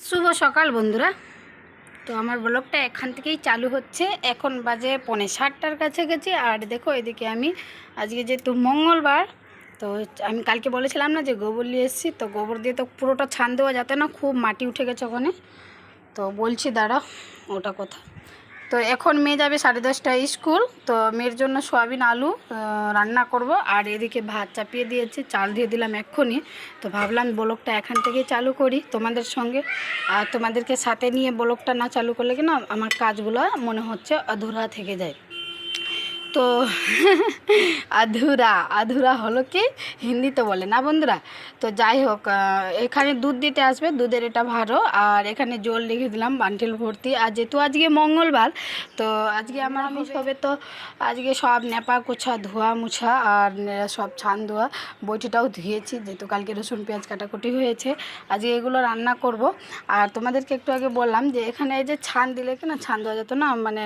শুভ সকাল বন্ধুরা। তো আমার ব্লগটা এখান থেকেই চালু হচ্ছে। এখন বাজে 6:45টার কাছাকাছি। আর দেখো এদিকে আমি আজকে যেহেতু মঙ্গলবার, তো আমি কালকে বলেছিলাম না যে গোবর নিয়ে এসেছি, তো গোবর দিয়ে তো পুরোটা ছান দেওয়া যাতে না, খুব মাটি উঠে গেছে ওখানে। তো বলছি দাঁড়া, ওটা কথা। তো এখন মেয়ে যাবে 10:30টায় স্কুল। তো মেয়ের জন্য সয়াবিন আলু রান্না করব। আর এদিকে ভাত চাপিয়ে দিয়েছি, চাল দিয়ে দিলাম এক্ষুনি। তো ভাবলাম ব্লগটা এখান থেকেই চালু করি তোমাদের সঙ্গে। আর তোমাদেরকে সাথে নিয়ে ব্লগটা না চালু করলে কি না, আমার কাজগুলো মনে হচ্ছে অধুরা থেকে যায়। তো আধুরা আধুরা হলো কি হিন্দিতে বলে না বন্ধুরা। তো যাই হোক, এখানে দুধ দিতে আসবে, দুধের এটা ভাড়ো। আর এখানে জল রেখে দিলাম বান্টিল ভর্তি। আর যেহেতু আজকে মঙ্গলবার, তো আজকে আমার আমিষ হবে। তো আজকে সব নেপা কোছা ধোয়া মুছা আর সব ছান ধোয়া, বইটিটাও ধুয়েছি যেহেতু কালকে রসুন পেঁয়াজ কাটাকুটি হয়েছে। আজকে এগুলো রান্না করব। আর তোমাদেরকে একটু আগে বললাম যে এখানে এই যে ছান দিলে কি না, ছান দেওয়া যেত না, মানে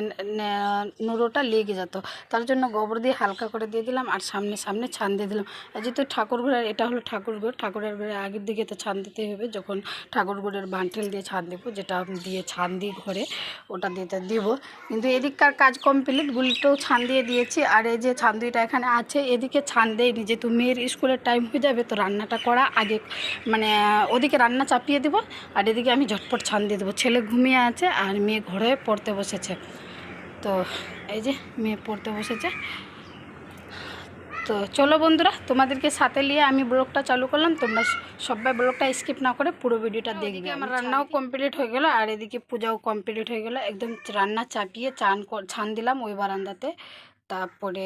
নুরোটা লেগে যেত। তার জন্য গোবর দিয়ে হালকা করে দিয়ে দিলাম আর সামনে সামনে ছান দিয়ে দিলাম। আর যেহেতু ঠাকুরঘরের এটা হলো ঠাকুরঘর, ঠাকুরের ঘরে আগের দিকে তো ছান দিতে হবে, যখন ঠাকুরঘরের বান্টেল দিয়ে ছান দেবো, যেটা দিয়ে ছান দিই ঘরে, ওটা দিতে দিব। কিন্তু এদিককার কাজ কমপ্লিট, গুলিটাও ছান দিয়ে দিয়েছি। আর এই যে ছান দুইটা এখানে আছে, এদিকে ছান দেয়নি যেহেতু মেয়ের স্কুলের টাইম হয়ে যাবে। তো রান্নাটা করা আগে, মানে ওদিকে রান্না চাপিয়ে দেবো আর এদিকে আমি ঝটপট ছান দিয়ে দেবো। ছেলে ঘুমিয়ে আছে আর মেয়ে ঘরে পড়তে বসেছে। তো এই যে মেয়ে পড়তে বসেছে। তো চলো বন্ধুরা, তোমাদেরকে সাথে নিয়ে আমি ব্লগটা চালু করলাম। তোমরা সবাই ব্লগটা স্কিপ না করে পুরো ভিডিওটা দেখবে। আমার রান্নাও কমপ্লিট হয়ে গেল আর এদিকে পূজাও কমপ্লিট হয়ে গেল। একদম রান্না চাপিয়ে ছান দিলাম ওই বারান্দাতে। তারপরে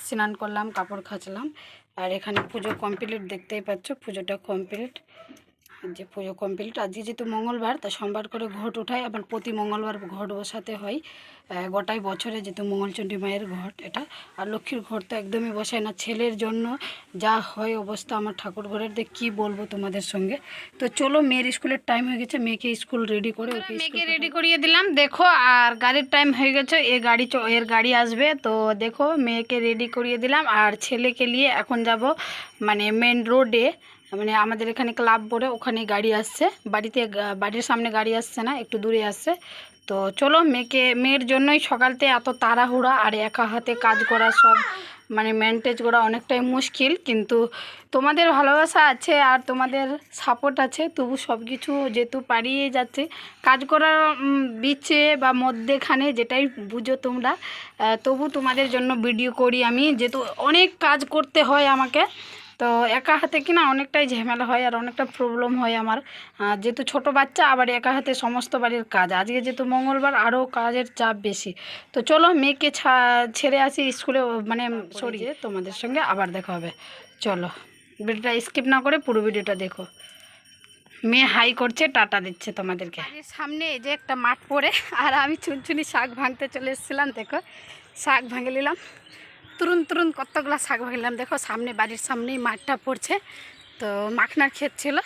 স্নান করলাম, কাপড় কাচলাম। আর এখানে পুজো কমপ্লিট, দেখতেই পাচ্ছ পুজোটা কমপ্লিট। যে পুজো কমপ্লিট। আজকে যেহেতু মঙ্গলবার, তা সোমবার করে ঘট উঠায়, আবার প্রতি মঙ্গলবার ঘট বসাতে হয় গোটাই বছরে, যেহেতু মঙ্গলচণ্ডী মায়ের ঘট এটা। আর লক্ষ্মীর ঘর তো একদমই বসায় না। ছেলের জন্য যা হয় অবস্থা আমার ঠাকুর ঘরের, দিয়ে কী বলবো তোমাদের সঙ্গে। তো চলো, মেয়ের স্কুলের টাইম হয়ে গেছে, মেয়েকে স্কুল রেডি করে মেয়েকে রেডি করিয়ে দিলাম দেখো। আর গাড়ির টাইম হয়ে গেছে, এর গাড়ি আসবে। তো দেখো মেয়েকে রেডি করিয়ে দিলাম আর ছেলেকে নিয়ে এখন যাব মানে মেন রোডে, মানে আমাদের এখানে ক্লাব বোর্ডে, ওখানে গাড়ি আসছে। বাড়ির সামনে গাড়ি আসছে না, একটু দূরে আসছে। তো চলো, মেয়ের জন্যই সকালতে এত তাড়াহুড়া আর একা হাতে কাজ করা, সব মানে মেনটেজ করা অনেকটাই মুশকিল। কিন্তু তোমাদের ভালোবাসা আছে আর তোমাদের সাপোর্ট আছে, তবু সব কিছু যেহেতু পারিয়ে যাচ্ছে। কাজ করার বিচে বা মধ্যেখানে যেটাই বুঝো তোমরা, তবু তোমাদের জন্য ভিডিও করি আমি, যেহেতু অনেক কাজ করতে হয় আমাকে। তো একা হাতে কিনা অনেকটাই ঝামেলা হয় আর অনেকটা প্রবলেম হয় আমার, যেহেতু ছোট বাচ্চা, আবার একা হাতে সমস্ত বাড়ির কাজ। আজকে যেহেতু মঙ্গলবার, আরও কাজের চাপ বেশি। তো চলো মেয়েকে ছেড়ে আসি স্কুলে, মানে সরিয়ে তোমাদের সঙ্গে আবার দেখা হবে। চলো ভিডিওটা স্কিপ না করে পুরো ভিডিওটা দেখো। মেয়ে হাই করছে, টাটা দিচ্ছে তোমাদেরকে। সামনে এই যে একটা মাঠ পড়ে, আর আমি চুনচুনি শাক ভাঙতে চলে এসেছিলাম। দেখো শাক ভাঙে নিলাম, তুরুন তুরুন কতগুলো শাক ভাঙলাম। দেখো সামনে, বাড়ির সামনেই মাঠটা পড়ছে। তো মাখনার ক্ষেত ছিল,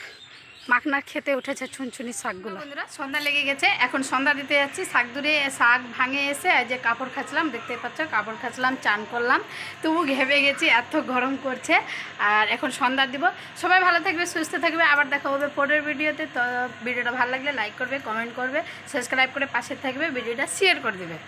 মাখনার খেতে উঠেছে চুনচুনি শাকগুলো। বন্ধুরা সন্ধ্যা লেগে গেছে, এখন সন্ধ্যা দিতে যাচ্ছি। শাক ভাঙে এসে যে কাপড় খাঁচলাম, দেখতে পাচ্ছ কাপড় খাঁচলাম, চান করলাম, তবু ঘেমে গেছি, এত গরম করছে। আর এখন সন্ধ্যা দিব। সবাই ভালো থাকবে, সুস্থ থাকবে, আবার দেখা হবে পরের ভিডিওতে। তো ভিডিওটা ভালো লাগলে লাইক করবে, কমেন্ট করবে, সাবস্ক্রাইব করে পাশে থাকবে, ভিডিওটা শেয়ার করে দেবে।